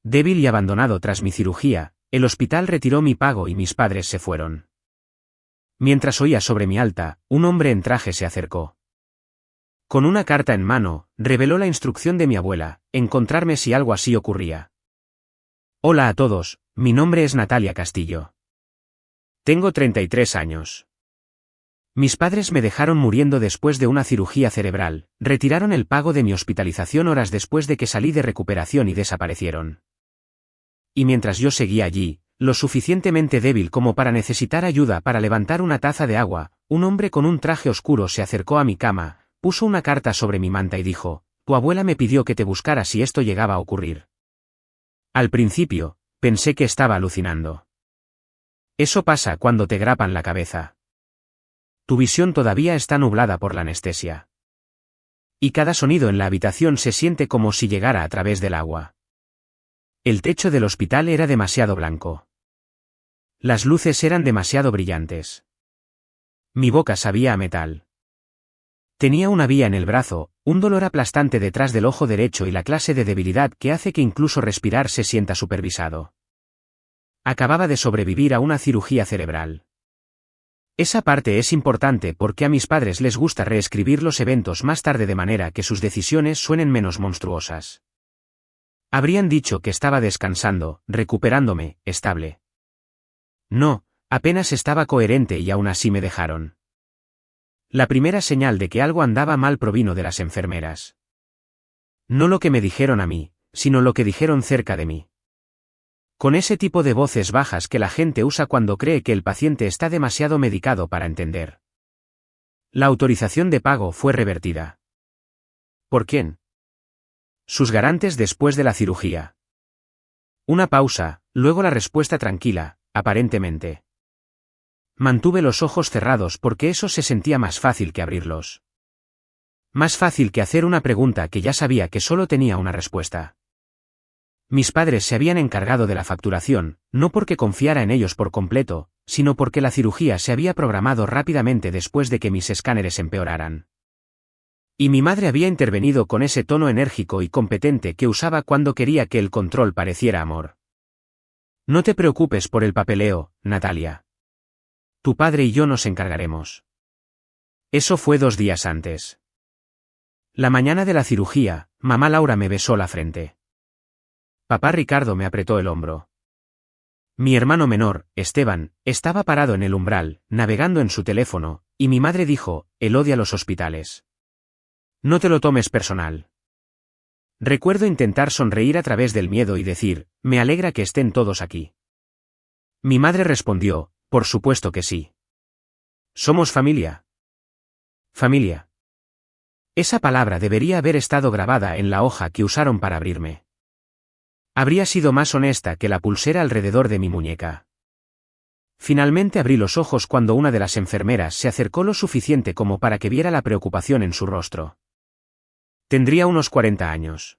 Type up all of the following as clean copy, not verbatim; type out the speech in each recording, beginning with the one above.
Débil y abandonado tras mi cirugía, el hospital retiró mi pago y mis padres se fueron. Mientras oía sobre mi alta, un hombre en traje se acercó. Con una carta en mano, reveló la instrucción de mi abuela, encontrarme si algo así ocurría. Hola a todos, mi nombre es Natalia Castillo. Tengo 33 años. Mis padres me dejaron muriendo después de una cirugía cerebral, retiraron el pago de mi hospitalización horas después de que salí de recuperación y desaparecieron. Y mientras yo seguía allí, lo suficientemente débil como para necesitar ayuda para levantar una taza de agua, un hombre con un traje oscuro se acercó a mi cama, puso una carta sobre mi manta y dijo, tu abuela me pidió que te buscara si esto llegaba a ocurrir. Al principio, pensé que estaba alucinando. Eso pasa cuando te grapan la cabeza. Tu visión todavía está nublada por la anestesia. Y cada sonido en la habitación se siente como si llegara a través del agua. El techo del hospital era demasiado blanco. Las luces eran demasiado brillantes. Mi boca sabía a metal. Tenía una vía en el brazo, un dolor aplastante detrás del ojo derecho y la clase de debilidad que hace que incluso respirar se sienta supervisado. Acababa de sobrevivir a una cirugía cerebral. Esa parte es importante porque a mis padres les gusta reescribir los eventos más tarde de manera que sus decisiones suenen menos monstruosas. Habrían dicho que estaba descansando, recuperándome, estable. No, apenas estaba coherente y aún así me dejaron. La primera señal de que algo andaba mal provino de las enfermeras. No lo que me dijeron a mí, sino lo que dijeron cerca de mí. Con ese tipo de voces bajas que la gente usa cuando cree que el paciente está demasiado medicado para entender. La autorización de pago fue revertida. ¿Por quién? Sus garantes después de la cirugía. Una pausa, luego la respuesta tranquila, aparentemente. Mantuve los ojos cerrados porque eso se sentía más fácil que abrirlos. Más fácil que hacer una pregunta que ya sabía que solo tenía una respuesta. Mis padres se habían encargado de la facturación, no porque confiara en ellos por completo, sino porque la cirugía se había programado rápidamente después de que mis escáneres empeoraran. Y mi madre había intervenido con ese tono enérgico y competente que usaba cuando quería que el control pareciera amor. No te preocupes por el papeleo, Natalia. Tu padre y yo nos encargaremos. Eso fue 2 días antes. La mañana de la cirugía, mamá Laura me besó la frente. Papá Ricardo me apretó el hombro. Mi hermano menor, Esteban, estaba parado en el umbral, navegando en su teléfono, y mi madre dijo, él odia los hospitales. No te lo tomes personal. Recuerdo intentar sonreír a través del miedo y decir, me alegra que estén todos aquí. Mi madre respondió, por supuesto que sí. Somos familia. Familia. Esa palabra debería haber estado grabada en la hoja que usaron para abrirme. Habría sido más honesta que la pulsera alrededor de mi muñeca. Finalmente abrí los ojos cuando una de las enfermeras se acercó lo suficiente como para que viera la preocupación en su rostro. Tendría unos 40 años.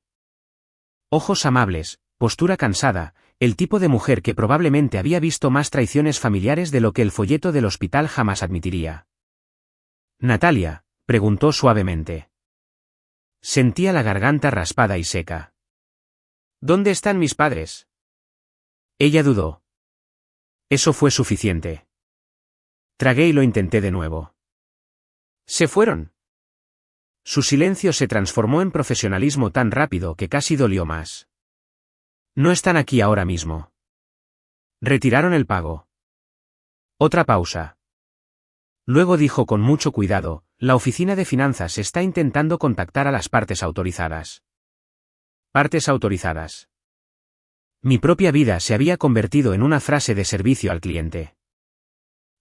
Ojos amables, postura cansada, el tipo de mujer que probablemente había visto más traiciones familiares de lo que el folleto del hospital jamás admitiría. Natalia, preguntó suavemente. Sentía la garganta raspada y seca. ¿Dónde están mis padres? Ella dudó. Eso fue suficiente. Tragué y lo intenté de nuevo. Se fueron. Su silencio se transformó en profesionalismo tan rápido que casi dolió más. No están aquí ahora mismo. Retiraron el pago. Otra pausa. Luego dijo con mucho cuidado, la oficina de finanzas está intentando contactar a las partes autorizadas. Partes autorizadas. Mi propia vida se había convertido en una frase de servicio al cliente.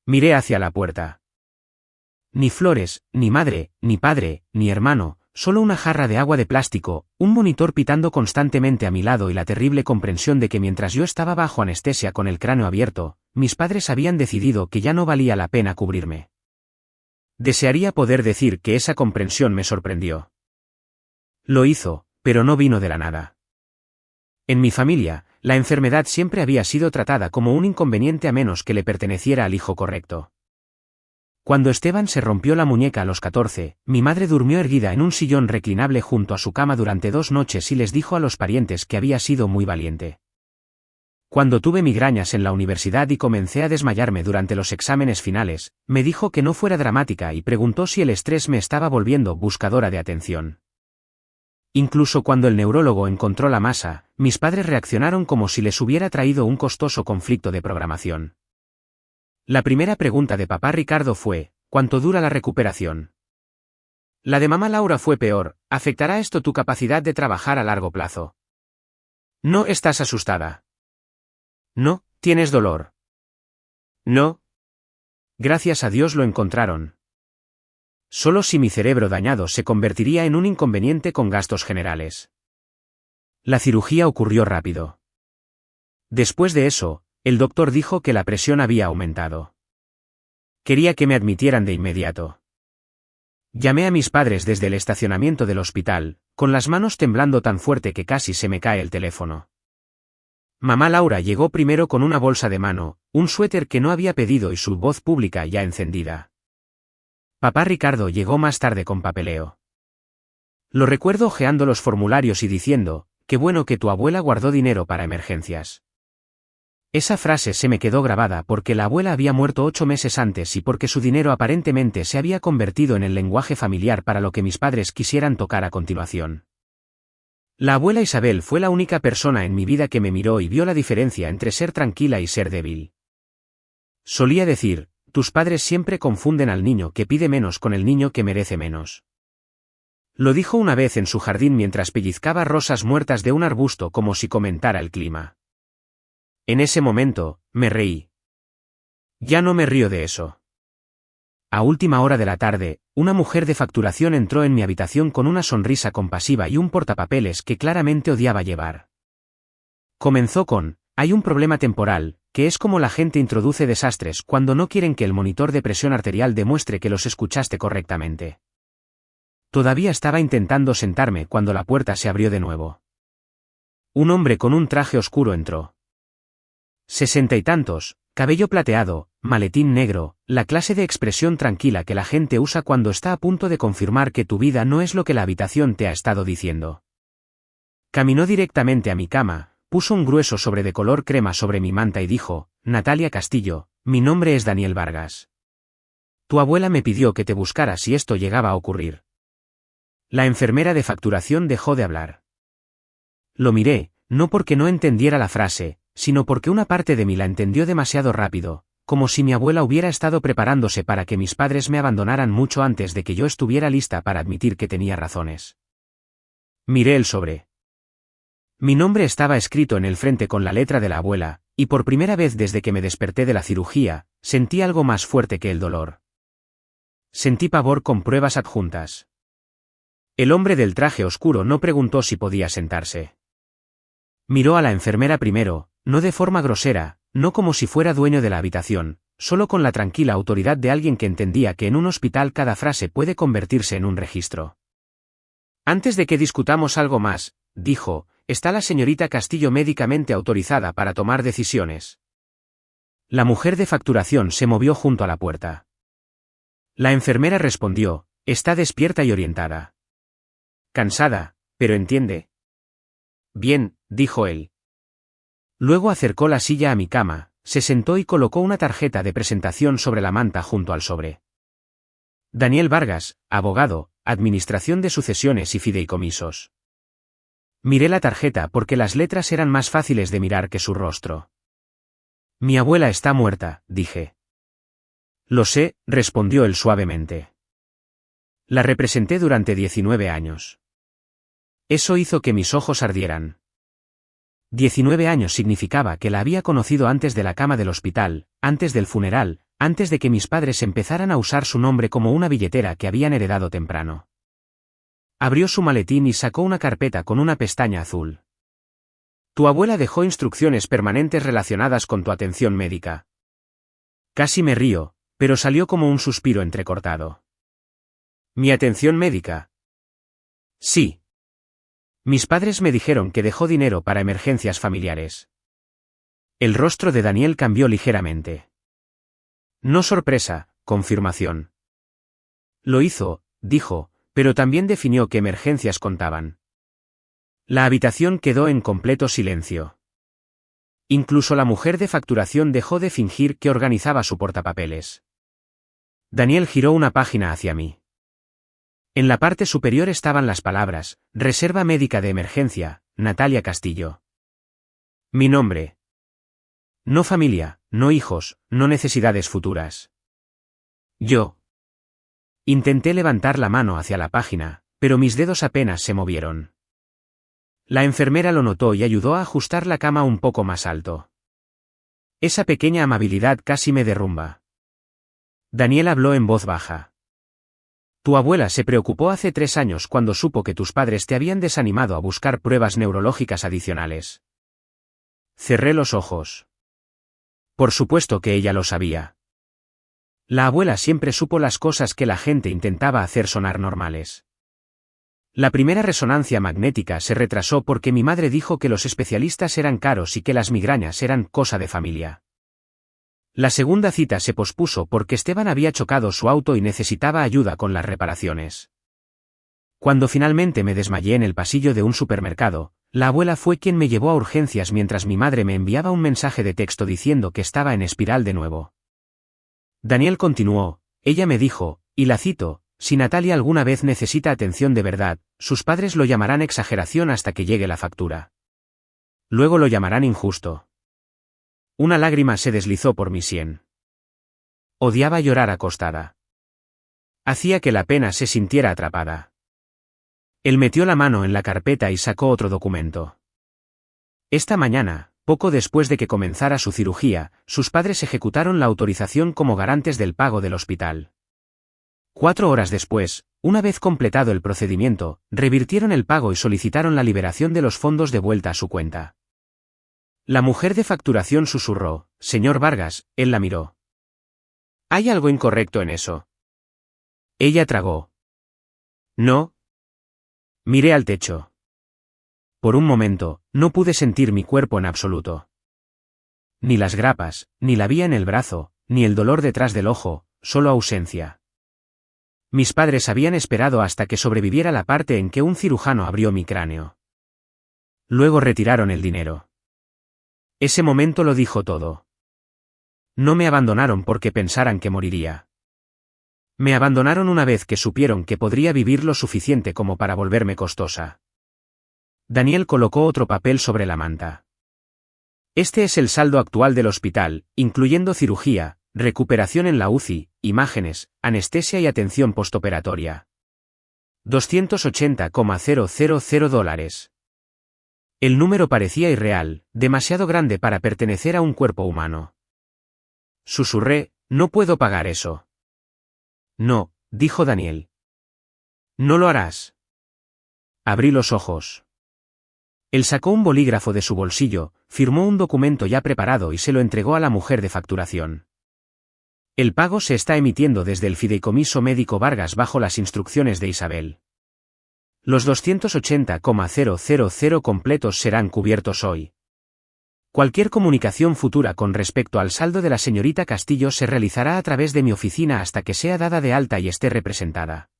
Miré hacia la puerta. Ni flores, ni madre, ni padre, ni hermano, solo una jarra de agua de plástico, un monitor pitando constantemente a mi lado y la terrible comprensión de que mientras yo estaba bajo anestesia con el cráneo abierto, mis padres habían decidido que ya no valía la pena cubrirme. Desearía poder decir que esa comprensión me sorprendió. Lo hizo, pero no vino de la nada. En mi familia, la enfermedad siempre había sido tratada como un inconveniente a menos que le perteneciera al hijo correcto. Cuando Esteban se rompió la muñeca a los 14, mi madre durmió erguida en un sillón reclinable junto a su cama durante 2 noches y les dijo a los parientes que había sido muy valiente. Cuando tuve migrañas en la universidad y comencé a desmayarme durante los exámenes finales, me dijo que no fuera dramática y preguntó si el estrés me estaba volviendo buscadora de atención. Incluso cuando el neurólogo encontró la masa, mis padres reaccionaron como si les hubiera traído un costoso conflicto de programación. La primera pregunta de papá Ricardo fue, ¿cuánto dura la recuperación? La de mamá Laura fue peor, ¿afectará esto tu capacidad de trabajar a largo plazo? ¿No estás asustada? ¿No, tienes dolor? No. Gracias a Dios lo encontraron. Solo si mi cerebro dañado se convertiría en un inconveniente con gastos generales. La cirugía ocurrió rápido. Después de eso, el doctor dijo que la presión había aumentado. Quería que me admitieran de inmediato. Llamé a mis padres desde el estacionamiento del hospital, con las manos temblando tan fuerte que casi se me cae el teléfono. Mamá Laura llegó primero con una bolsa de mano, un suéter que no había pedido y su voz pública ya encendida. Papá Ricardo llegó más tarde con papeleo. Lo recuerdo hojeando los formularios y diciendo, qué bueno que tu abuela guardó dinero para emergencias. Esa frase se me quedó grabada porque la abuela había muerto 8 meses antes y porque su dinero aparentemente se había convertido en el lenguaje familiar para lo que mis padres quisieran tocar a continuación. La abuela Isabel fue la única persona en mi vida que me miró y vio la diferencia entre ser tranquila y ser débil. Solía decir, tus padres siempre confunden al niño que pide menos con el niño que merece menos. Lo dijo una vez en su jardín mientras pellizcaba rosas muertas de un arbusto como si comentara el clima. En ese momento, me reí. Ya no me río de eso. A última hora de la tarde, una mujer de facturación entró en mi habitación con una sonrisa compasiva y un portapapeles que claramente odiaba llevar. Comenzó con, hay un problema temporal, que es como la gente introduce desastres cuando no quieren que el monitor de presión arterial demuestre que los escuchaste correctamente. Todavía estaba intentando sentarme cuando la puerta se abrió de nuevo. Un hombre con un traje oscuro entró. 60 y tantos, cabello plateado, maletín negro, la clase de expresión tranquila que la gente usa cuando está a punto de confirmar que tu vida no es lo que la habitación te ha estado diciendo. Caminó directamente a mi cama, puso un grueso sobre de color crema sobre mi manta y dijo, Natalia Castillo, mi nombre es Daniel Vargas. Tu abuela me pidió que te buscara si esto llegaba a ocurrir. La enfermera de facturación dejó de hablar. Lo miré, no porque no entendiera la frase, sino porque una parte de mí la entendió demasiado rápido, como si mi abuela hubiera estado preparándose para que mis padres me abandonaran mucho antes de que yo estuviera lista para admitir que tenía razones. Miré el sobre. Mi nombre estaba escrito en el frente con la letra de la abuela, y por primera vez desde que me desperté de la cirugía, sentí algo más fuerte que el dolor. Sentí pavor con pruebas adjuntas. El hombre del traje oscuro no preguntó si podía sentarse. Miró a la enfermera primero, no de forma grosera, no como si fuera dueño de la habitación, solo con la tranquila autoridad de alguien que entendía que en un hospital cada frase puede convertirse en un registro. Antes de que discutamos algo más, dijo, está la señorita Castillo médicamente autorizada para tomar decisiones. La mujer de facturación se movió junto a la puerta. La enfermera respondió, está despierta y orientada. Cansada, pero entiende. Bien, dijo él. Luego acercó la silla a mi cama, se sentó y colocó una tarjeta de presentación sobre la manta junto al sobre. Daniel Vargas, abogado, Administración de Sucesiones y Fideicomisos. Miré la tarjeta porque las letras eran más fáciles de mirar que su rostro. Mi abuela está muerta, dije. Lo sé, respondió él suavemente. La representé durante 19 años. Eso hizo que mis ojos ardieran. 19 años significaba que la había conocido antes de la cama del hospital, antes del funeral, antes de que mis padres empezaran a usar su nombre como una billetera que habían heredado temprano. Abrió su maletín y sacó una carpeta con una pestaña azul. Tu abuela dejó instrucciones permanentes relacionadas con tu atención médica. Casi me río, pero salió como un suspiro entrecortado. ¿Mi atención médica? Sí. Mis padres me dijeron que dejó dinero para emergencias familiares. El rostro de Daniel cambió ligeramente. No sorpresa, confirmación. Lo hizo, dijo, pero también definió qué emergencias contaban. La habitación quedó en completo silencio. Incluso la mujer de facturación dejó de fingir que organizaba su portapapeles. Daniel giró una página hacia mí. En la parte superior estaban las palabras, Reserva médica de emergencia, Natalia Castillo. Mi nombre. No familia, no hijos, no necesidades futuras. Yo. Intenté levantar la mano hacia la página, pero mis dedos apenas se movieron. La enfermera lo notó y ayudó a ajustar la cama un poco más alto. Esa pequeña amabilidad casi me derrumba. Daniel habló en voz baja. Tu abuela se preocupó hace 3 años cuando supo que tus padres te habían desanimado a buscar pruebas neurológicas adicionales. Cerré los ojos. Por supuesto que ella lo sabía. La abuela siempre supo las cosas que la gente intentaba hacer sonar normales. La primera resonancia magnética se retrasó porque mi madre dijo que los especialistas eran caros y que las migrañas eran cosa de familia. La segunda cita se pospuso porque Esteban había chocado su auto y necesitaba ayuda con las reparaciones. Cuando finalmente me desmayé en el pasillo de un supermercado, la abuela fue quien me llevó a urgencias mientras mi madre me enviaba un mensaje de texto diciendo que estaba en espiral de nuevo. Daniel continuó, ella me dijo, y la cito, si Natalia alguna vez necesita atención de verdad, sus padres lo llamarán exageración hasta que llegue la factura. Luego lo llamarán injusto. Una lágrima se deslizó por mi sien. Odiaba llorar acostada. Hacía que la pena se sintiera atrapada. Él metió la mano en la carpeta y sacó otro documento. Esta mañana, poco después de que comenzara su cirugía, sus padres ejecutaron la autorización como garantes del pago del hospital. 4 horas después, una vez completado el procedimiento, revirtieron el pago y solicitaron la liberación de los fondos de vuelta a su cuenta. La mujer de facturación susurró, señor Vargas, él la miró. ¿Hay algo incorrecto en eso? Ella tragó. No. Miré al techo. Por un momento, no pude sentir mi cuerpo en absoluto. Ni las grapas, ni la vía en el brazo, ni el dolor detrás del ojo, solo ausencia. Mis padres habían esperado hasta que sobreviviera la parte en que un cirujano abrió mi cráneo. Luego retiraron el dinero. Ese momento lo dijo todo. No me abandonaron porque pensaran que moriría. Me abandonaron una vez que supieron que podría vivir lo suficiente como para volverme costosa. Daniel colocó otro papel sobre la manta. Este es el saldo actual del hospital, incluyendo cirugía, recuperación en la UCI, imágenes, anestesia y atención postoperatoria. $280,000. El número parecía irreal, demasiado grande para pertenecer a un cuerpo humano. Susurré, no puedo pagar eso. No, dijo Daniel. No lo harás. Abrí los ojos. Él sacó un bolígrafo de su bolsillo, firmó un documento ya preparado y se lo entregó a la mujer de facturación. El pago se está emitiendo desde el Fideicomiso Médico Vargas bajo las instrucciones de Isabel. Los 280,000 completos serán cubiertos hoy. Cualquier comunicación futura con respecto al saldo de la señorita Castillo se realizará a través de mi oficina hasta que sea dada de alta y esté representada.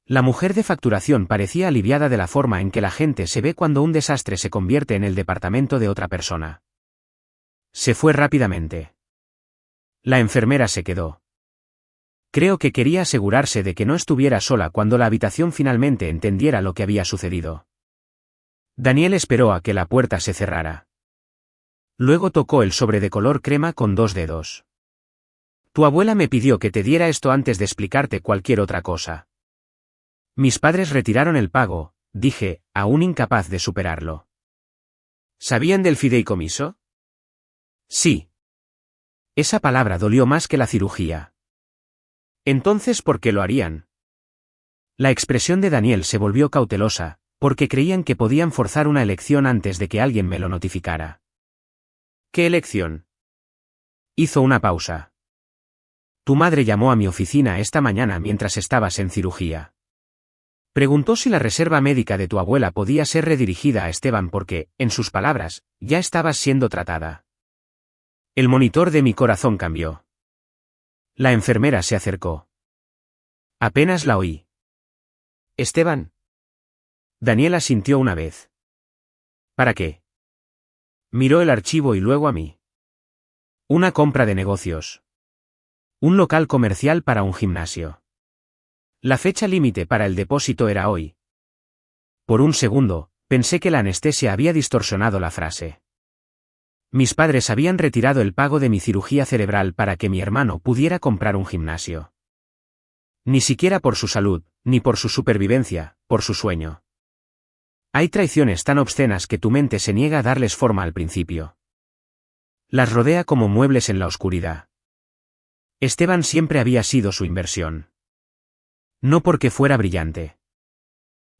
La mujer de facturación parecía aliviada de la forma en que la gente se ve cuando un desastre se convierte en el departamento de otra persona. Se fue rápidamente. La enfermera se quedó. Creo que quería asegurarse de que no estuviera sola cuando la habitación finalmente entendiera lo que había sucedido. Daniel esperó a que la puerta se cerrara. Luego tocó el sobre de color crema con 2 dedos. Tu abuela me pidió que te diera esto antes de explicarte cualquier otra cosa. Mis padres retiraron el pago, dije, aún incapaz de superarlo. ¿Sabían del fideicomiso? Sí. Esa palabra dolió más que la cirugía. Entonces, ¿por qué lo harían? La expresión de Daniel se volvió cautelosa, porque creían que podían forzar una elección antes de que alguien me lo notificara. ¿Qué elección? Hizo una pausa. Tu madre llamó a mi oficina esta mañana mientras estabas en cirugía. Preguntó si la reserva médica de tu abuela podía ser redirigida a Esteban porque, en sus palabras, ya estabas siendo tratada. El monitor de mi corazón cambió. La enfermera se acercó. Apenas la oí. Esteban. Daniel asintió una vez. ¿Para qué? Miró el archivo y luego a mí. Una compra de negocios. Un local comercial para un gimnasio. La fecha límite para el depósito era hoy. Por un segundo, pensé que la anestesia había distorsionado la frase. Mis padres habían retirado el pago de mi cirugía cerebral para que mi hermano pudiera comprar un gimnasio. Ni siquiera por su salud, ni por su supervivencia, por su sueño. Hay traiciones tan obscenas que tu mente se niega a darles forma al principio. Las rodea como muebles en la oscuridad. Esteban siempre había sido su inversión. No porque fuera brillante.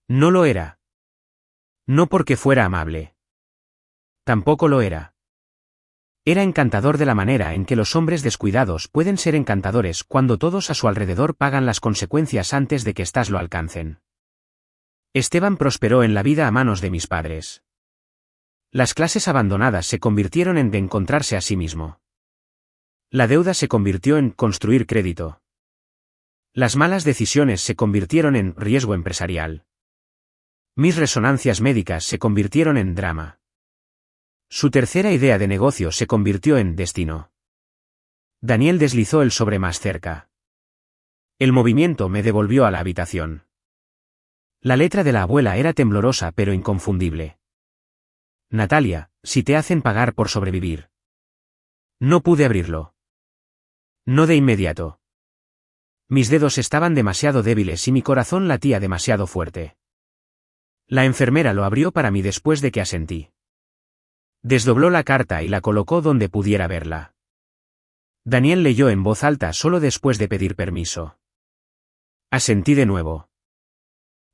No lo era. No porque fuera amable. Tampoco lo era. Era encantador de la manera en que los hombres descuidados pueden ser encantadores cuando todos a su alrededor pagan las consecuencias antes de que éstas lo alcancen. Esteban prosperó en la vida a manos de mis padres. Las clases abandonadas se convirtieron en de encontrarse a sí mismo. La deuda se convirtió en construir crédito. Las malas decisiones se convirtieron en riesgo empresarial. Mis resonancias médicas se convirtieron en drama. Su tercera idea de negocio se convirtió en destino. Daniel deslizó el sobre más cerca. El movimiento me devolvió a la habitación. La letra de la abuela era temblorosa pero inconfundible. Natalia, si te hacen pagar por sobrevivir. No pude abrirlo. No de inmediato. Mis dedos estaban demasiado débiles y mi corazón latía demasiado fuerte. La enfermera lo abrió para mí después de que asentí. Desdobló la carta y la colocó donde pudiera verla. Daniel leyó en voz alta solo después de pedir permiso. Asentí de nuevo.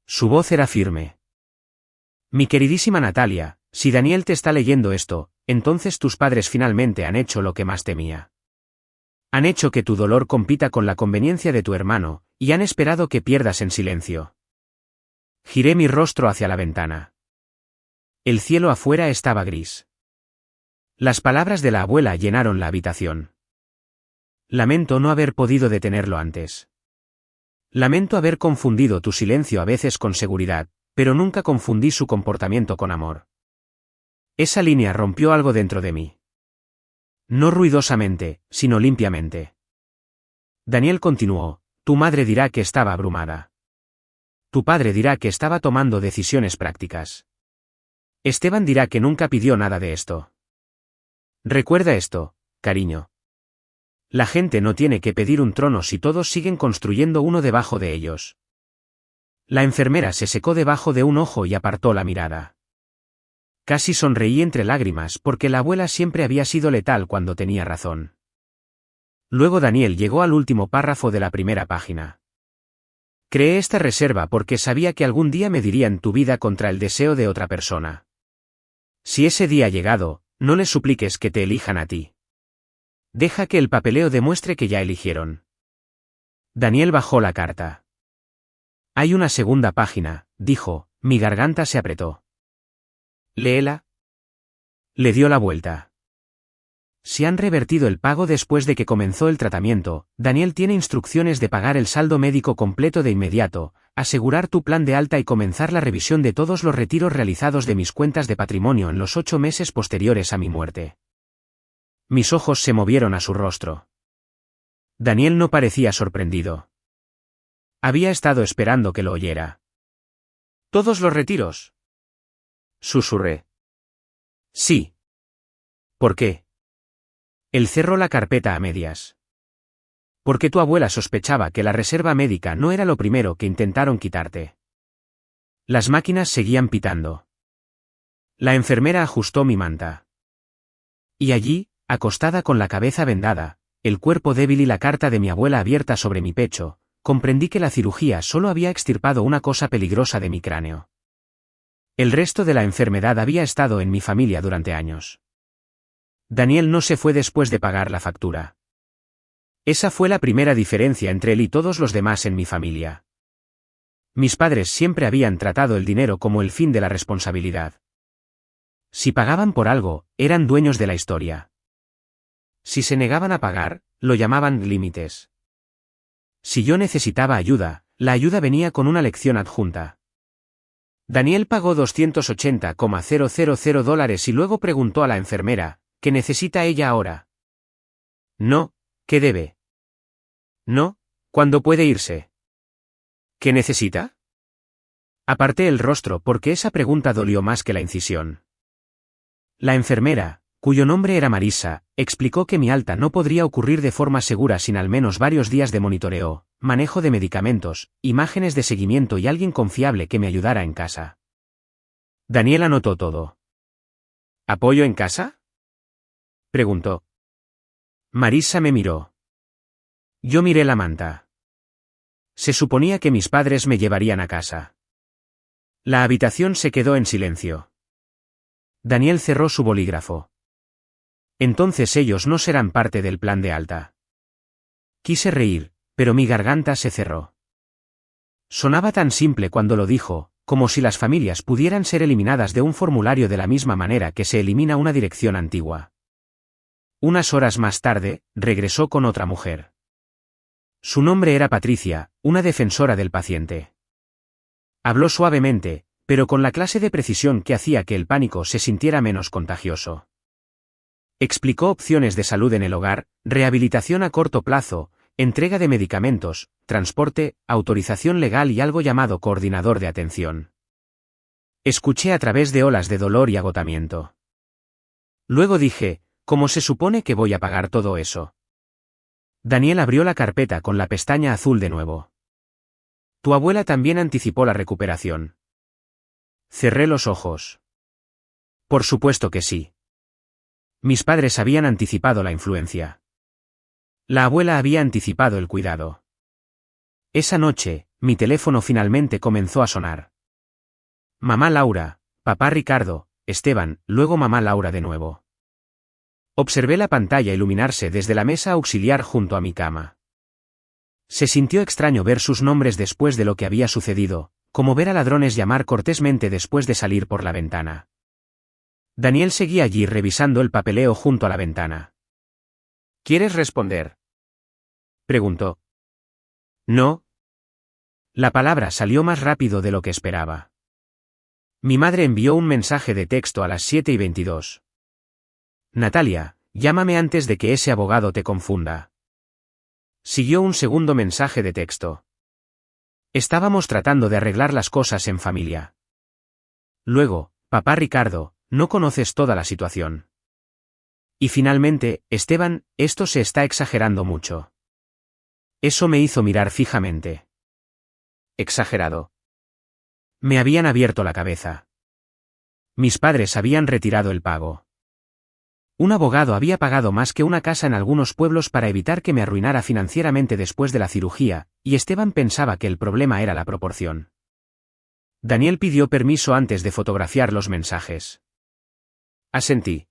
Su voz era firme. Mi queridísima Natalia, si Daniel te está leyendo esto, entonces tus padres finalmente han hecho lo que más temía. Han hecho que tu dolor compita con la conveniencia de tu hermano, y han esperado que pierdas en silencio. Giré mi rostro hacia la ventana. El cielo afuera estaba gris. Las palabras de la abuela llenaron la habitación. Lamento no haber podido detenerlo antes. Lamento haber confundido tu silencio a veces con seguridad, pero nunca confundí su comportamiento con amor. Esa línea rompió algo dentro de mí. No ruidosamente, sino limpiamente. Daniel continuó, tu madre dirá que estaba abrumada. Tu padre dirá que estaba tomando decisiones prácticas. Esteban dirá que nunca pidió nada de esto. Recuerda esto, cariño. La gente no tiene que pedir un trono si todos siguen construyendo uno debajo de ellos. La enfermera se secó debajo de un ojo y apartó la mirada. Casi sonreí entre lágrimas porque la abuela siempre había sido letal cuando tenía razón. Luego Daniel llegó al último párrafo de la primera página. Creé esta reserva porque sabía que algún día medirían tu vida contra el deseo de otra persona. Si ese día ha llegado, no les supliques que te elijan a ti. Deja que el papeleo demuestre que ya eligieron. Daniel bajó la carta. Hay una segunda página, dijo, mi garganta se apretó. Léela. Le dio la vuelta. Si han revertido el pago después de que comenzó el tratamiento, Daniel tiene instrucciones de pagar el saldo médico completo de inmediato, asegurar tu plan de alta y comenzar la revisión de todos los retiros realizados de mis cuentas de patrimonio en los 8 meses posteriores a mi muerte. Mis ojos se movieron a su rostro. Daniel no parecía sorprendido. Había estado esperando que lo oyera. ¿Todos los retiros? Susurré. Sí. ¿Por qué? Él cerró la carpeta a medias. Porque tu abuela sospechaba que la reserva médica no era lo primero que intentaron quitarte. Las máquinas seguían pitando. La enfermera ajustó mi manta. Y allí, acostada con la cabeza vendada, el cuerpo débil y la carta de mi abuela abierta sobre mi pecho, comprendí que la cirugía solo había extirpado una cosa peligrosa de mi cráneo. El resto de la enfermedad había estado en mi familia durante años. Daniel no se fue después de pagar la factura. Esa fue la primera diferencia entre él y todos los demás en mi familia. Mis padres siempre habían tratado el dinero como el fin de la responsabilidad. Si pagaban por algo, eran dueños de la historia. Si se negaban a pagar, lo llamaban límites. Si yo necesitaba ayuda, la ayuda venía con una lección adjunta. Daniel pagó $280,000 y luego preguntó a la enfermera, ¿qué necesita ella ahora? No, ¿qué debe? No, ¿cuándo puede irse? ¿Qué necesita? Aparté el rostro porque esa pregunta dolió más que la incisión. La enfermera, cuyo nombre era Marisa, explicó que mi alta no podría ocurrir de forma segura sin al menos varios días de monitoreo, manejo de medicamentos, imágenes de seguimiento y alguien confiable que me ayudara en casa. Daniel anotó todo. ¿Apoyo en casa? Preguntó. Marisa me miró. Yo miré la manta. Se suponía que mis padres me llevarían a casa. La habitación se quedó en silencio. Daniel cerró su bolígrafo. Entonces ellos no serán parte del plan de alta. Quise reír, pero mi garganta se cerró. Sonaba tan simple cuando lo dijo, como si las familias pudieran ser eliminadas de un formulario de la misma manera que se elimina una dirección antigua. Unas horas más tarde, regresó con otra mujer. Su nombre era Patricia, una defensora del paciente. Habló suavemente, pero con la clase de precisión que hacía que el pánico se sintiera menos contagioso. Explicó opciones de salud en el hogar, rehabilitación a corto plazo, entrega de medicamentos, transporte, autorización legal y algo llamado coordinador de atención. Escuché a través de olas de dolor y agotamiento. Luego dije, ¿cómo se supone que voy a pagar todo eso? Daniel abrió la carpeta con la pestaña azul de nuevo. Tu abuela también anticipó la recuperación. Cerré los ojos. Por supuesto que sí. Mis padres habían anticipado la influencia. La abuela había anticipado el cuidado. Esa noche, mi teléfono finalmente comenzó a sonar. Mamá Laura, papá Ricardo, Esteban, luego mamá Laura de nuevo. Observé la pantalla iluminarse desde la mesa auxiliar junto a mi cama. Se sintió extraño ver sus nombres después de lo que había sucedido, como ver a ladrones llamar cortésmente después de salir por la ventana. Daniel seguía allí revisando el papeleo junto a la ventana. ¿Quieres responder?, preguntó. No. La palabra salió más rápido de lo que esperaba. Mi madre envió un mensaje de texto a las 7:22. Natalia, llámame antes de que ese abogado te confunda. Siguió un segundo mensaje de texto. Estábamos tratando de arreglar las cosas en familia. Luego, papá Ricardo, no conoces toda la situación. Y finalmente, Esteban, esto se está exagerando mucho. Eso me hizo mirar fijamente. Exagerado. Me habían abierto la cabeza. Mis padres habían retirado el pago. Un abogado había pagado más que una casa en algunos pueblos para evitar que me arruinara financieramente después de la cirugía, y Esteban pensaba que el problema era la proporción. Daniel pidió permiso antes de fotografiar los mensajes. Asentí.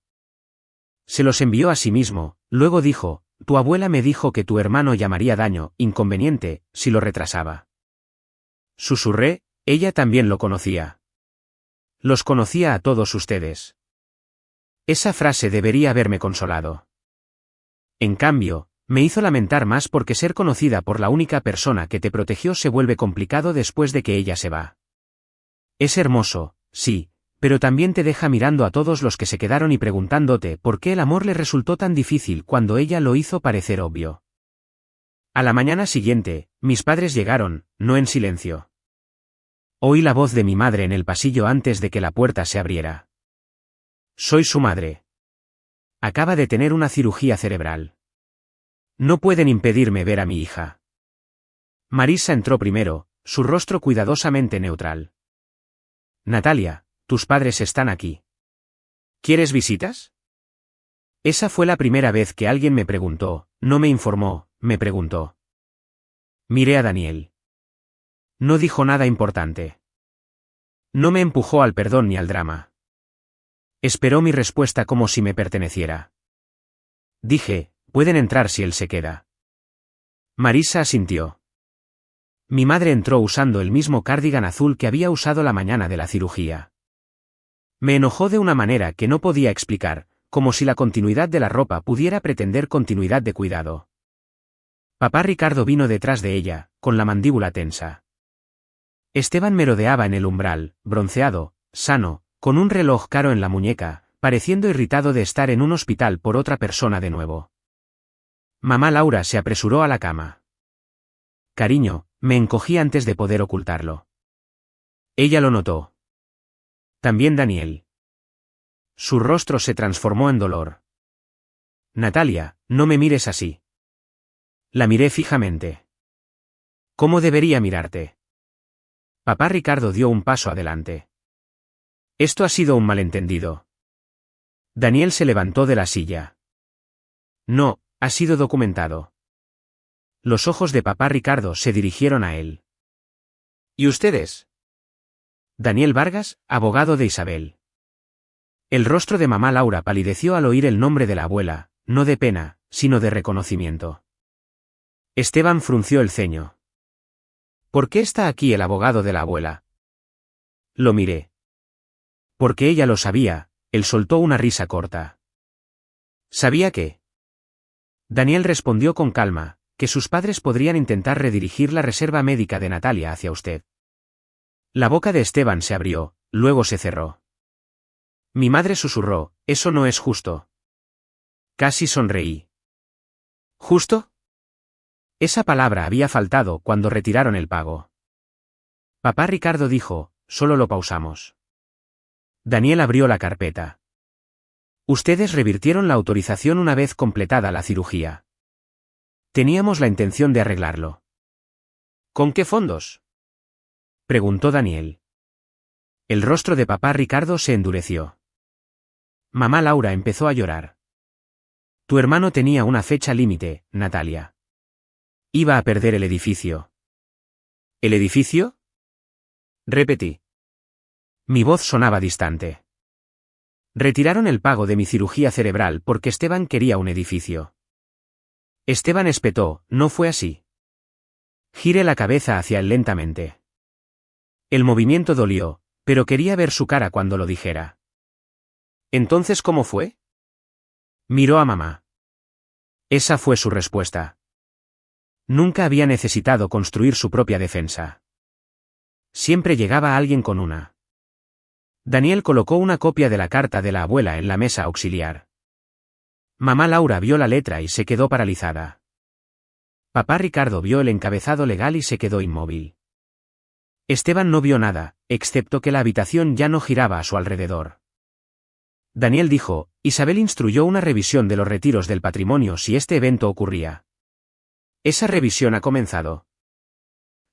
Se los envió a sí mismo, luego dijo, tu abuela me dijo que tu hermano llamaría daño, inconveniente, si lo retrasaba. Susurré, ella también lo conocía. Los conocía a todos ustedes. Esa frase debería haberme consolado. En cambio, me hizo lamentar más porque ser conocida por la única persona que te protegió se vuelve complicado después de que ella se va. Es hermoso, sí, pero también te deja mirando a todos los que se quedaron y preguntándote por qué el amor le resultó tan difícil cuando ella lo hizo parecer obvio. A la mañana siguiente, mis padres llegaron, no en silencio. Oí la voz de mi madre en el pasillo antes de que la puerta se abriera. Soy su madre. Acaba de tener una cirugía cerebral. No pueden impedirme ver a mi hija. Marisa entró primero, su rostro cuidadosamente neutral. Natalia, tus padres están aquí. ¿Quieres visitas? Esa fue la primera vez que alguien me preguntó, no me informó, me preguntó. Miré a Daniel. No dijo nada importante. No me empujó al perdón ni al drama. Esperó mi respuesta como si me perteneciera. Dije, pueden entrar si él se queda. Marisa asintió. Mi madre entró usando el mismo cardigan azul que había usado la mañana de la cirugía. Me enojó de una manera que no podía explicar, como si la continuidad de la ropa pudiera pretender continuidad de cuidado. Papá Ricardo vino detrás de ella, con la mandíbula tensa. Esteban merodeaba en el umbral, bronceado, sano, con un reloj caro en la muñeca, pareciendo irritado de estar en un hospital por otra persona de nuevo. Mamá Laura se apresuró a la cama. Cariño, me encogí antes de poder ocultarlo. Ella lo notó. También Daniel. Su rostro se transformó en dolor. Natalia, no me mires así. La miré fijamente. ¿Cómo debería mirarte? Papá Ricardo dio un paso adelante. Esto ha sido un malentendido. Daniel se levantó de la silla. No, ha sido documentado. Los ojos de papá Ricardo se dirigieron a él. ¿Y ustedes? Daniel Vargas, abogado de Isabel. El rostro de mamá Laura palideció al oír el nombre de la abuela, no de pena, sino de reconocimiento. Esteban frunció el ceño. ¿Por qué está aquí el abogado de la abuela? Lo miré. Porque ella lo sabía, él soltó una risa corta. ¿Sabía qué? Daniel respondió con calma, que sus padres podrían intentar redirigir la reserva médica de Natalia hacia usted. La boca de Esteban se abrió, luego se cerró. Mi madre susurró, eso no es justo. Casi sonreí. ¿Justo? Esa palabra había faltado cuando retiraron el pago. Papá Ricardo dijo, solo lo pausamos. Daniel abrió la carpeta. Ustedes revirtieron la autorización una vez completada la cirugía. Teníamos la intención de arreglarlo. ¿Con qué fondos? Preguntó Daniel. El rostro de papá Ricardo se endureció. Mamá Laura empezó a llorar. Tu hermano tenía una fecha límite, Natalia. Iba a perder el edificio. ¿El edificio? Repetí. Mi voz sonaba distante. Retiraron el pago de mi cirugía cerebral porque Esteban quería un edificio. Esteban espetó, no fue así. Giré la cabeza hacia él lentamente. El movimiento dolió, pero quería ver su cara cuando lo dijera. ¿Entonces cómo fue? Miró a mamá. Esa fue su respuesta. Nunca había necesitado construir su propia defensa. Siempre llegaba alguien con una. Daniel colocó una copia de la carta de la abuela en la mesa auxiliar. Mamá Laura vio la letra y se quedó paralizada. Papá Ricardo vio el encabezado legal y se quedó inmóvil. Esteban no vio nada, excepto que la habitación ya no giraba a su alrededor. Daniel dijo, Isabel instruyó una revisión de los retiros del patrimonio si este evento ocurría. Esa revisión ha comenzado.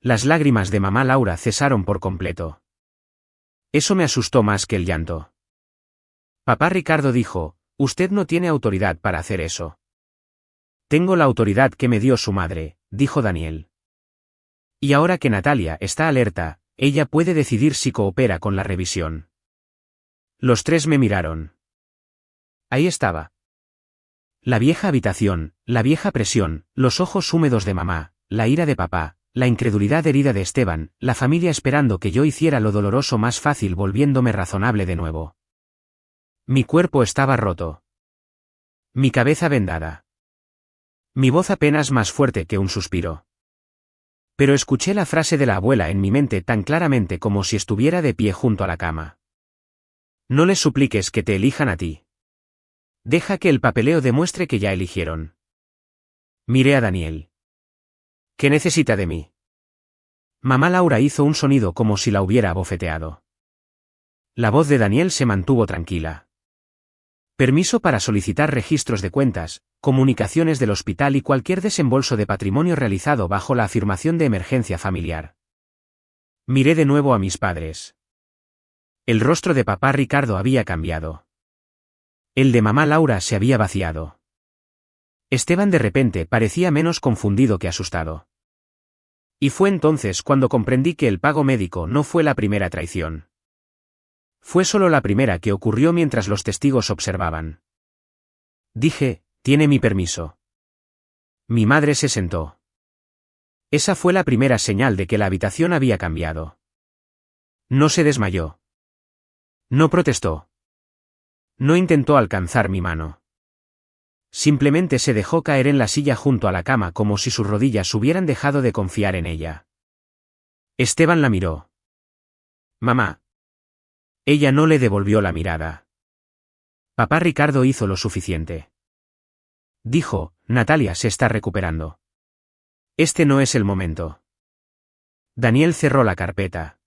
Las lágrimas de mamá Laura cesaron por completo. Eso me asustó más que el llanto. Papá Ricardo dijo, usted no tiene autoridad para hacer eso. Tengo la autoridad que me dio su madre, dijo Daniel. Y ahora que Natalia está alerta, ella puede decidir si coopera con la revisión. Los tres me miraron. Ahí estaba. La vieja habitación, la vieja presión, los ojos húmedos de mamá, la ira de papá, la incredulidad herida de Esteban, la familia esperando que yo hiciera lo doloroso más fácil volviéndome razonable de nuevo. Mi cuerpo estaba roto. Mi cabeza vendada. Mi voz apenas más fuerte que un suspiro. Pero escuché la frase de la abuela en mi mente tan claramente como si estuviera de pie junto a la cama. No les supliques que te elijan a ti. Deja que el papeleo demuestre que ya eligieron. Miré a Daniel. ¿Qué necesita de mí? Mamá Laura hizo un sonido como si la hubiera abofeteado. La voz de Daniel se mantuvo tranquila. Permiso para solicitar registros de cuentas, comunicaciones del hospital y cualquier desembolso de patrimonio realizado bajo la afirmación de emergencia familiar. Miré de nuevo a mis padres. El rostro de papá Ricardo había cambiado. El de mamá Laura se había vaciado. Esteban de repente parecía menos confundido que asustado. Y fue entonces cuando comprendí que el pago médico no fue la primera traición. Fue solo la primera que ocurrió mientras los testigos observaban. Dije, tiene mi permiso. Mi madre se sentó. Esa fue la primera señal de que la habitación había cambiado. No se desmayó. No protestó. No intentó alcanzar mi mano. Simplemente se dejó caer en la silla junto a la cama como si sus rodillas hubieran dejado de confiar en ella. Esteban la miró. Mamá. Ella no le devolvió la mirada. Papá Ricardo hizo lo suficiente. Dijo, Natalia se está recuperando. Este no es el momento. Daniel cerró la carpeta.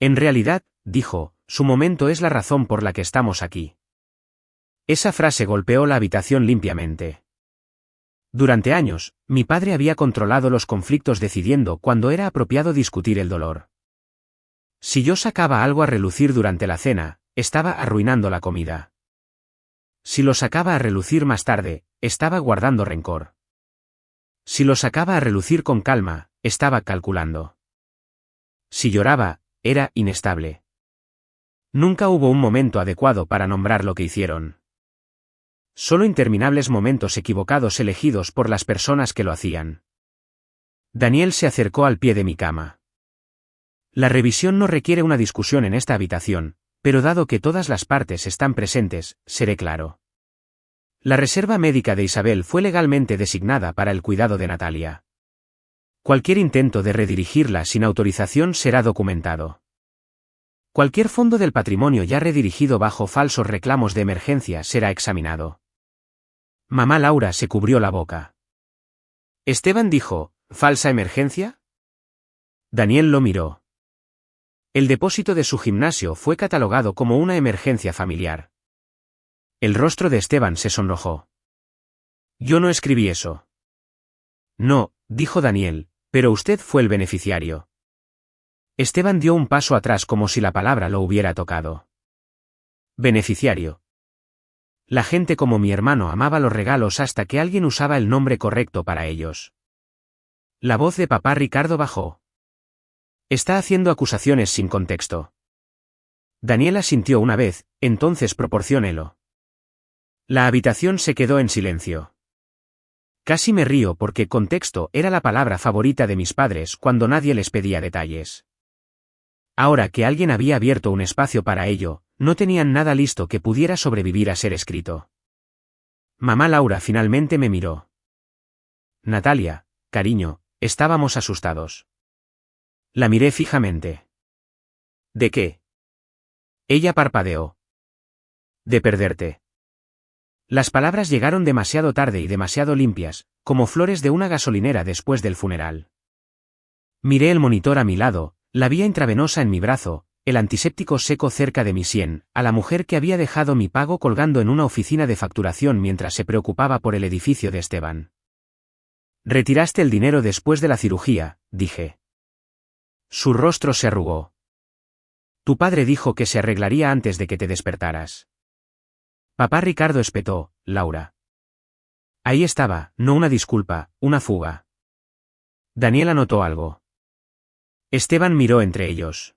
En realidad, dijo, su momento es la razón por la que estamos aquí. Esa frase golpeó la habitación limpiamente. Durante años, mi padre había controlado los conflictos decidiendo cuándo era apropiado discutir el dolor. Si yo sacaba algo a relucir durante la cena, estaba arruinando la comida. Si lo sacaba a relucir más tarde, estaba guardando rencor. Si lo sacaba a relucir con calma, estaba calculando. Si lloraba, era inestable. Nunca hubo un momento adecuado para nombrar lo que hicieron. Solo interminables momentos equivocados elegidos por las personas que lo hacían. Daniel se acercó al pie de mi cama. La revisión no requiere una discusión en esta habitación, pero dado que todas las partes están presentes, seré claro. La reserva médica de Isabel fue legalmente designada para el cuidado de Natalia. Cualquier intento de redirigirla sin autorización será documentado. Cualquier fondo del patrimonio ya redirigido bajo falsos reclamos de emergencia será examinado. Mamá Laura se cubrió la boca. Esteban dijo, ¿falsa emergencia? Daniel lo miró. El depósito de su gimnasio fue catalogado como una emergencia familiar. El rostro de Esteban se sonrojó. Yo no escribí eso. No, dijo Daniel, pero usted fue el beneficiario. Esteban dio un paso atrás como si la palabra lo hubiera tocado. Beneficiario. La gente como mi hermano amaba los regalos hasta que alguien usaba el nombre correcto para ellos. La voz de papá Ricardo bajó. Está haciendo acusaciones sin contexto. Daniel asintió una vez, entonces proporciónelo. La habitación se quedó en silencio. Casi me río porque contexto era la palabra favorita de mis padres cuando nadie les pedía detalles. Ahora que alguien había abierto un espacio para ello, no tenían nada listo que pudiera sobrevivir a ser escrito. Mamá Laura finalmente me miró. Natalia, cariño, estábamos asustados. La miré fijamente. ¿De qué? Ella parpadeó. De perderte. Las palabras llegaron demasiado tarde y demasiado limpias, como flores de una gasolinera después del funeral. Miré el monitor a mi lado, la vía intravenosa en mi brazo, el antiséptico seco cerca de mi sien, a la mujer que había dejado mi pago colgando en una oficina de facturación mientras se preocupaba por el edificio de Esteban. Retiraste el dinero después de la cirugía, dije. Su rostro se arrugó. Tu padre dijo que se arreglaría antes de que te despertaras. Papá Ricardo espetó, Laura. Ahí estaba, no una disculpa, una fuga. Daniel anotó algo. Esteban miró entre ellos.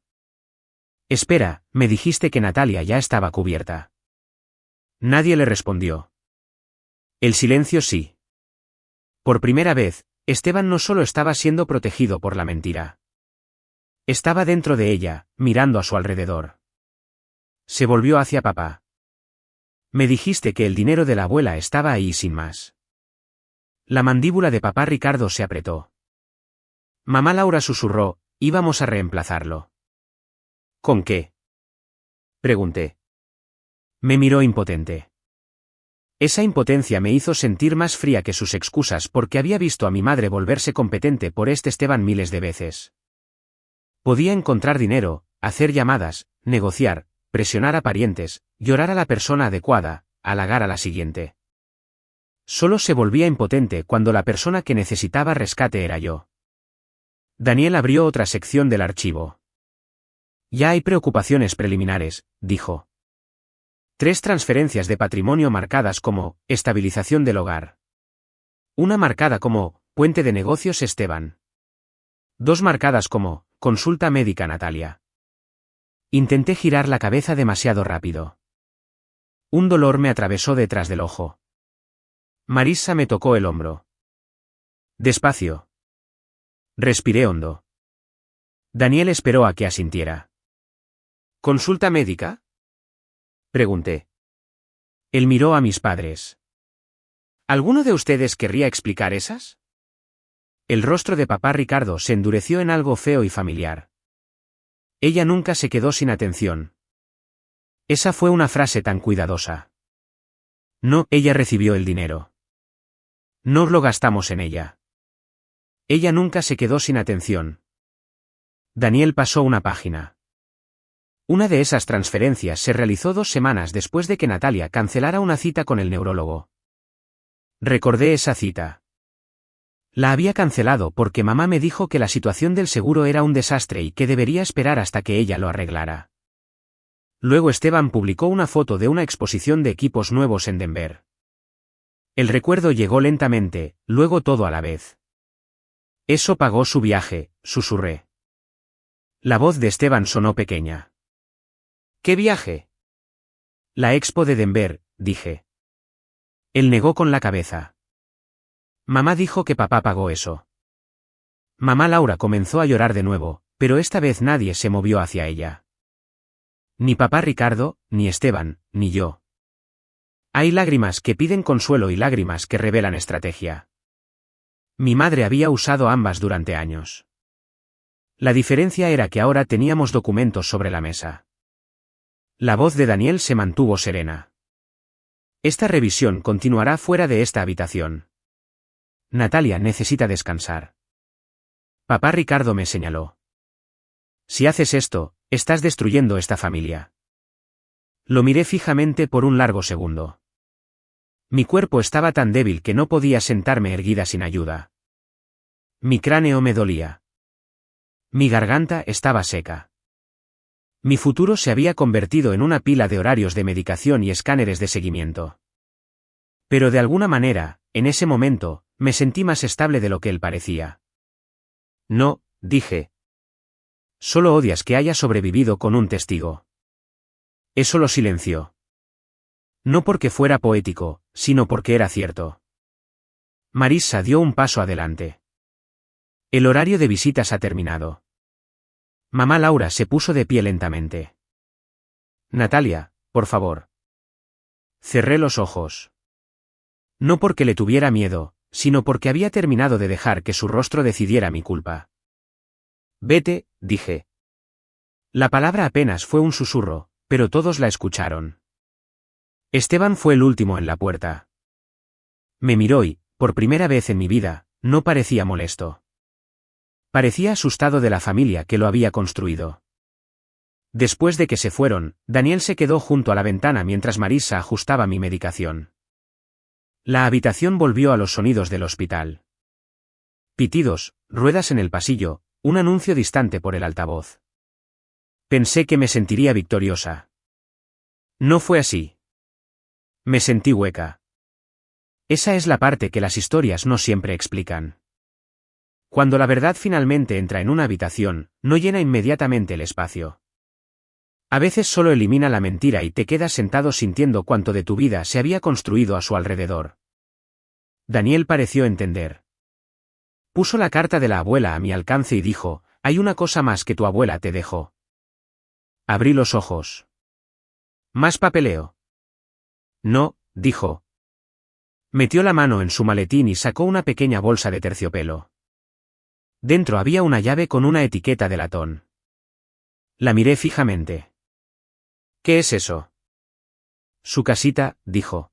Espera, me dijiste que Natalia ya estaba cubierta. Nadie le respondió. El silencio sí. Por primera vez, Esteban no solo estaba siendo protegido por la mentira. Estaba dentro de ella, mirando a su alrededor. Se volvió hacia papá. Me dijiste que el dinero de la abuela estaba ahí sin más. La mandíbula de papá Ricardo se apretó. Mamá Laura susurró, íbamos a reemplazarlo. ¿Con qué? Pregunté. Me miró impotente. Esa impotencia me hizo sentir más fría que sus excusas porque había visto a mi madre volverse competente por este Esteban miles de veces. Podía encontrar dinero, hacer llamadas, negociar, presionar a parientes, llorar a la persona adecuada, halagar a la siguiente. Solo se volvía impotente cuando la persona que necesitaba rescate era yo. Daniel abrió otra sección del archivo. Ya hay preocupaciones preliminares, dijo. 3 transferencias de patrimonio marcadas como estabilización del hogar. Una marcada como puente de negocios Esteban. 2 marcadas como consulta médica Natalia. Intenté girar la cabeza demasiado rápido. Un dolor me atravesó detrás del ojo. Marisa me tocó el hombro. Despacio. Respiré hondo. Daniel esperó a que asintiera. ¿Consulta médica? Pregunté. Él miró a mis padres. ¿Alguno de ustedes querría explicar esas? El rostro de papá Ricardo se endureció en algo feo y familiar. Ella nunca se quedó sin atención. Esa fue una frase tan cuidadosa. No, ella recibió el dinero. No lo gastamos en ella. Ella nunca se quedó sin atención. Daniel pasó una página. Una de esas transferencias se realizó 2 semanas después de que Natalia cancelara una cita con el neurólogo. Recordé esa cita. La había cancelado porque mamá me dijo que la situación del seguro era un desastre y que debería esperar hasta que ella lo arreglara. Luego Esteban publicó una foto de una exposición de equipos nuevos en Denver. El recuerdo llegó lentamente, luego todo a la vez. Eso pagó su viaje, susurré. La voz de Esteban sonó pequeña. ¿Qué viaje? La Expo de Denver, dije. Él negó con la cabeza. Mamá dijo que papá pagó eso. Mamá Laura comenzó a llorar de nuevo, pero esta vez nadie se movió hacia ella. Ni papá Ricardo, ni Esteban, ni yo. Hay lágrimas que piden consuelo y lágrimas que revelan estrategia. Mi madre había usado ambas durante años. La diferencia era que ahora teníamos documentos sobre la mesa. La voz de Daniel se mantuvo serena. Esta revisión continuará fuera de esta habitación. Natalia necesita descansar. Papá Ricardo me señaló. Si haces esto, estás destruyendo esta familia. Lo miré fijamente por un largo segundo. Mi cuerpo estaba tan débil que no podía sentarme erguida sin ayuda. Mi cráneo me dolía. Mi garganta estaba seca. Mi futuro se había convertido en una pila de horarios de medicación y escáneres de seguimiento. Pero de alguna manera, en ese momento, me sentí más estable de lo que él parecía. No, dije. Solo odias que haya sobrevivido con un testigo. Eso lo silenció. No porque fuera poético, sino porque era cierto. Marisa dio un paso adelante. El horario de visitas ha terminado. Mamá Laura se puso de pie lentamente. Natalia, por favor. Cerré los ojos. No porque le tuviera miedo, sino porque había terminado de dejar que su rostro decidiera mi culpa. Vete, dije. La palabra apenas fue un susurro, pero todos la escucharon. Esteban fue el último en la puerta. Me miró y, por primera vez en mi vida, no parecía molesto. Parecía asustado de la familia que lo había construido. Después de que se fueron, Daniel se quedó junto a la ventana mientras Marisa ajustaba mi medicación. La habitación volvió a los sonidos del hospital. Pitidos, ruedas en el pasillo, un anuncio distante por el altavoz. Pensé que me sentiría victoriosa. No fue así. Me sentí hueca. Esa es la parte que las historias no siempre explican. Cuando la verdad finalmente entra en una habitación, no llena inmediatamente el espacio. A veces solo elimina la mentira y te quedas sentado sintiendo cuánto de tu vida se había construido a su alrededor. Daniel pareció entender. Puso la carta de la abuela a mi alcance y dijo, hay una cosa más que tu abuela te dejó. Abrí los ojos. ¿Más papeleo? No, dijo. Metió la mano en su maletín y sacó una pequeña bolsa de terciopelo. Dentro había una llave con una etiqueta de latón. La miré fijamente. ¿Qué es eso? Su casita, dijo.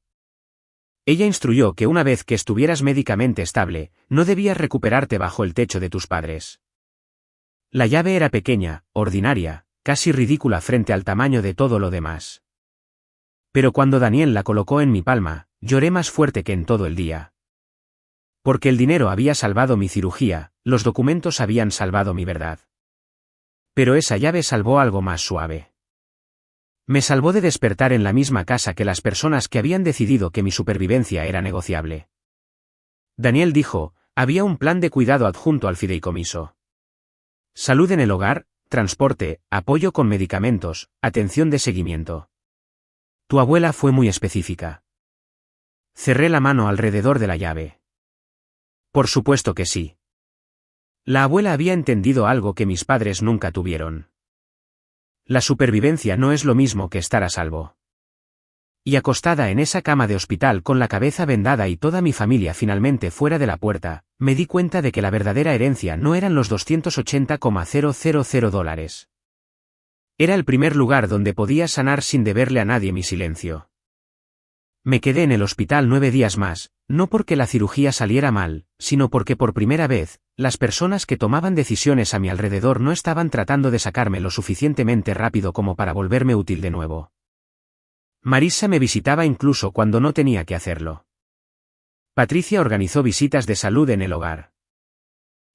Ella instruyó que una vez que estuvieras médicamente estable, no debías recuperarte bajo el techo de tus padres. La llave era pequeña, ordinaria, casi ridícula frente al tamaño de todo lo demás. Pero cuando Daniel la colocó en mi palma, lloré más fuerte que en todo el día. Porque el dinero había salvado mi cirugía, los documentos habían salvado mi verdad. Pero esa llave salvó algo más suave. Me salvó de despertar en la misma casa que las personas que habían decidido que mi supervivencia era negociable. Daniel dijo, había un plan de cuidado adjunto al fideicomiso. Salud en el hogar, transporte, apoyo con medicamentos, atención de seguimiento. Tu abuela fue muy específica. Cerré la mano alrededor de la llave. Por supuesto que sí. La abuela había entendido algo que mis padres nunca tuvieron. La supervivencia no es lo mismo que estar a salvo. y acostada en esa cama de hospital con la cabeza vendada y toda mi familia finalmente fuera de la puerta, me di cuenta de que la verdadera herencia no eran los $280,000. Era el primer lugar donde podía sanar sin deberle a nadie mi silencio. Me quedé en el hospital 9 días más, no porque la cirugía saliera mal, sino porque por primera vez, las personas que tomaban decisiones a mi alrededor no estaban tratando de sacarme lo suficientemente rápido como para volverme útil de nuevo. Marisa me visitaba incluso cuando no tenía que hacerlo. Patricia organizó visitas de salud en el hogar.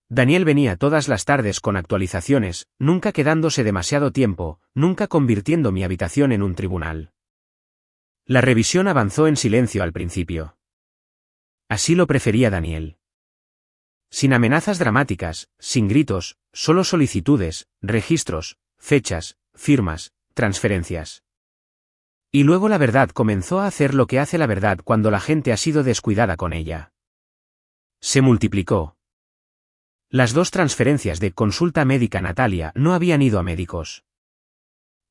Daniel venía todas las tardes con actualizaciones, nunca quedándose demasiado tiempo, nunca convirtiendo mi habitación en un tribunal. La revisión avanzó en silencio al principio. Así lo prefería Daniel. Sin amenazas dramáticas, sin gritos, solo solicitudes, registros, fechas, firmas, transferencias. Y luego la verdad comenzó a hacer lo que hace la verdad cuando la gente ha sido descuidada con ella. Se multiplicó. Las 2 transferencias de consulta médica Natalia no habían ido a médicos.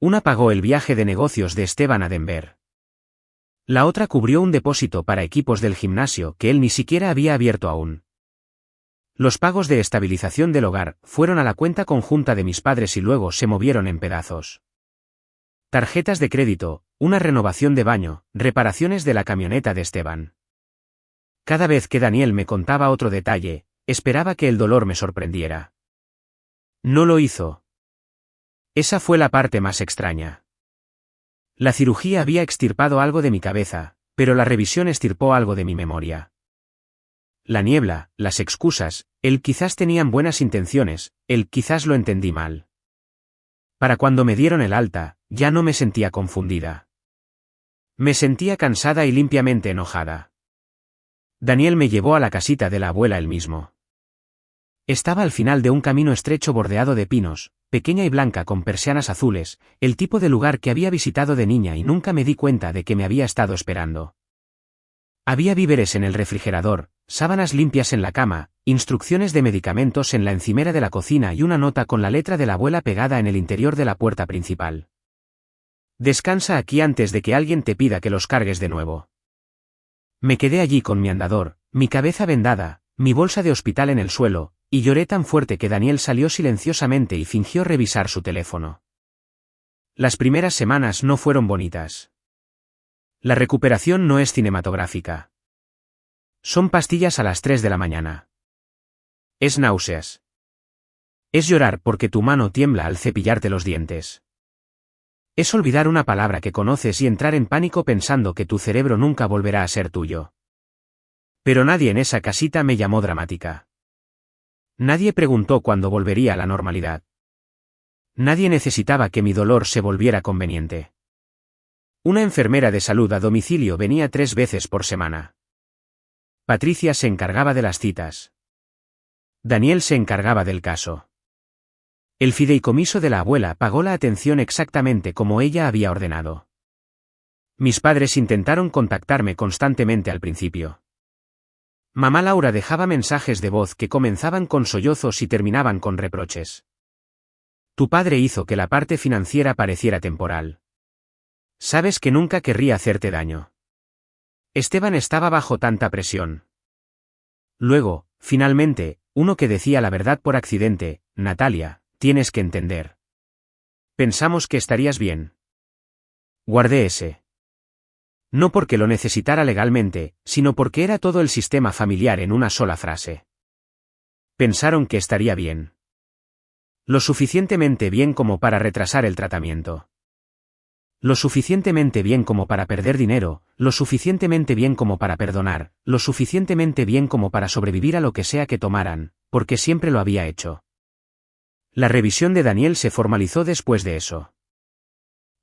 Una pagó el viaje de negocios de Esteban a Denver. La otra cubrió un depósito para equipos del gimnasio que él ni siquiera había abierto aún. Los pagos de estabilización del hogar fueron a la cuenta conjunta de mis padres y luego se movieron en pedazos. Tarjetas de crédito, una renovación de baño, reparaciones de la camioneta de Esteban. Cada vez que Daniel me contaba otro detalle, esperaba que el dolor me sorprendiera. No lo hizo. Esa fue la parte más extraña. La cirugía había extirpado algo de mi cabeza, pero la revisión extirpó algo de mi memoria. La niebla, las excusas, él quizás tenían buenas intenciones, él quizás lo entendí mal. Para cuando me dieron el alta, ya no me sentía confundida. Me sentía cansada y limpiamente enojada. Daniel me llevó a la casita de la abuela él mismo. Estaba al final de un camino estrecho bordeado de pinos, pequeña y blanca con persianas azules, el tipo de lugar que había visitado de niña y nunca me di cuenta de que me había estado esperando. Había víveres en el refrigerador, sábanas limpias en la cama, instrucciones de medicamentos en la encimera de la cocina y una nota con la letra de la abuela pegada en el interior de la puerta principal. Descansa aquí antes de que alguien te pida que los cargues de nuevo. Me quedé allí con mi andador, mi cabeza vendada, mi bolsa de hospital en el suelo, y lloré tan fuerte que Daniel salió silenciosamente y fingió revisar su teléfono. Las primeras semanas no fueron bonitas. La recuperación no es cinematográfica. Son pastillas a las 3 de la mañana. Es náuseas. Es llorar porque tu mano tiembla al cepillarte los dientes. Es olvidar una palabra que conoces y entrar en pánico pensando que tu cerebro nunca volverá a ser tuyo. Pero nadie en esa casita me llamó dramática. Nadie preguntó cuándo volvería a la normalidad. Nadie necesitaba que mi dolor se volviera conveniente. Una enfermera de salud a domicilio venía 3 veces por semana. Patricia se encargaba de las citas. Daniel se encargaba del caso. El fideicomiso de la abuela pagó la atención exactamente como ella había ordenado. Mis padres intentaron contactarme constantemente al principio. Mamá Laura dejaba mensajes de voz que comenzaban con sollozos y terminaban con reproches. Tu padre hizo que la parte financiera pareciera temporal. Sabes que nunca querría hacerte daño. Esteban estaba bajo tanta presión. Luego, finalmente, uno que decía la verdad por accidente, Natalia, tienes que entender. Pensamos que estarías bien. Guardé ese. No porque lo necesitara legalmente, sino porque era todo el sistema familiar en una sola frase. Pensaron que estaría bien. Lo suficientemente bien como para retrasar el tratamiento. Lo suficientemente bien como para perder dinero, lo suficientemente bien como para perdonar, lo suficientemente bien como para sobrevivir a lo que sea que tomaran, porque siempre lo había hecho. La revisión de Daniel se formalizó después de eso.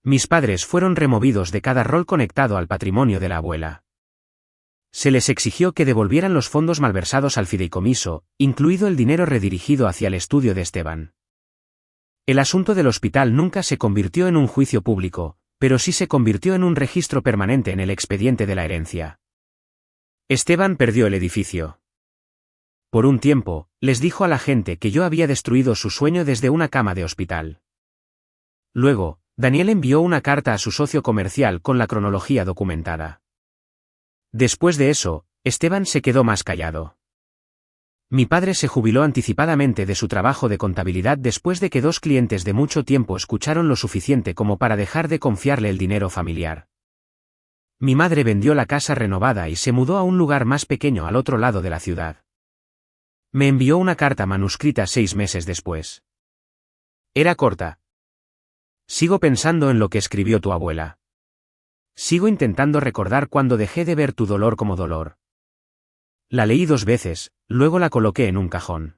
Mis padres fueron removidos de cada rol conectado al patrimonio de la abuela. Se les exigió que devolvieran los fondos malversados al fideicomiso, incluido el dinero redirigido hacia el estudio de Esteban. El asunto del hospital nunca se convirtió en un juicio público, pero sí se convirtió en un registro permanente en el expediente de la herencia. Esteban perdió el edificio. Por un tiempo, les dijo a la gente que yo había destruido su sueño desde una cama de hospital. Luego, Daniel envió una carta a su socio comercial con la cronología documentada. Después de eso, Esteban se quedó más callado. Mi padre se jubiló anticipadamente de su trabajo de contabilidad después de que 2 clientes de mucho tiempo escucharon lo suficiente como para dejar de confiarle el dinero familiar. Mi madre vendió la casa renovada y se mudó a un lugar más pequeño al otro lado de la ciudad. Me envió una carta manuscrita 6 meses después. Era corta. Sigo pensando en lo que escribió tu abuela. Sigo intentando recordar cuando dejé de ver tu dolor como dolor. La leí 2 veces, luego la coloqué en un cajón.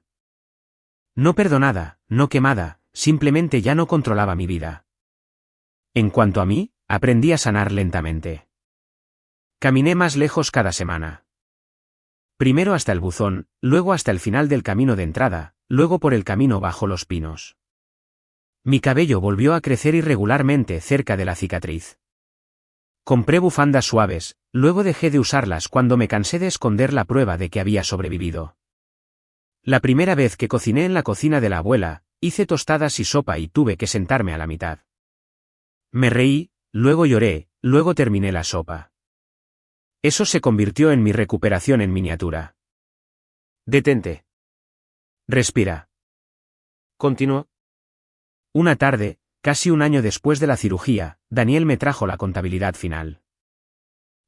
No perdonada, no quemada, simplemente ya no controlaba mi vida. En cuanto a mí, aprendí a sanar lentamente. Caminé más lejos cada semana. Primero hasta el buzón, luego hasta el final del camino de entrada, luego por el camino bajo los pinos. Mi cabello volvió a crecer irregularmente cerca de la cicatriz. Compré bufandas suaves, luego dejé de usarlas cuando me cansé de esconder la prueba de que había sobrevivido. La primera vez que cociné en la cocina de la abuela, hice tostadas y sopa y tuve que sentarme a la mitad. Me reí, luego lloré, luego terminé la sopa. Eso se convirtió en mi recuperación en miniatura. Detente. Respira. Continuó. Una tarde, casi un año después de la cirugía, Daniel me trajo la contabilidad final.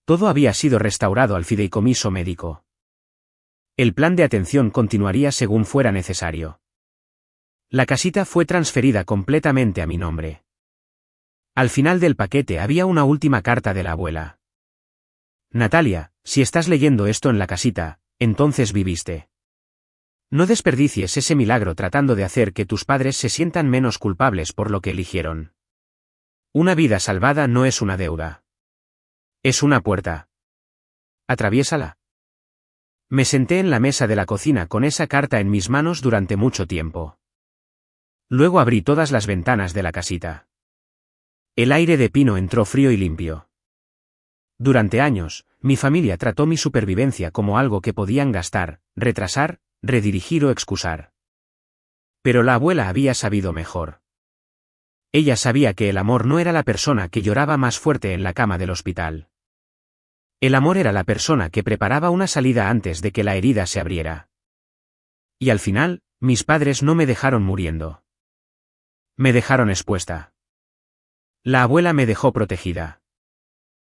Todo había sido restaurado al fideicomiso médico. El plan de atención continuaría según fuera necesario. La casita fue transferida completamente a mi nombre. Al final del paquete había una última carta de la abuela. Natalia, si estás leyendo esto en la casita, entonces viviste. No desperdicies ese milagro tratando de hacer que tus padres se sientan menos culpables por lo que eligieron. Una vida salvada no es una deuda. Es una puerta. Atraviésala. Me senté en la mesa de la cocina con esa carta en mis manos durante mucho tiempo. Luego abrí todas las ventanas de la casita. El aire de pino entró frío y limpio. Durante años, mi familia trató mi supervivencia como algo que podían gastar, retrasar, redirigir o excusar. Pero la abuela había sabido mejor. Ella sabía que el amor no era la persona que lloraba más fuerte en la cama del hospital. El amor era la persona que preparaba una salida antes de que la herida se abriera. Y al final, mis padres no me dejaron muriendo. Me dejaron expuesta. La abuela me dejó protegida.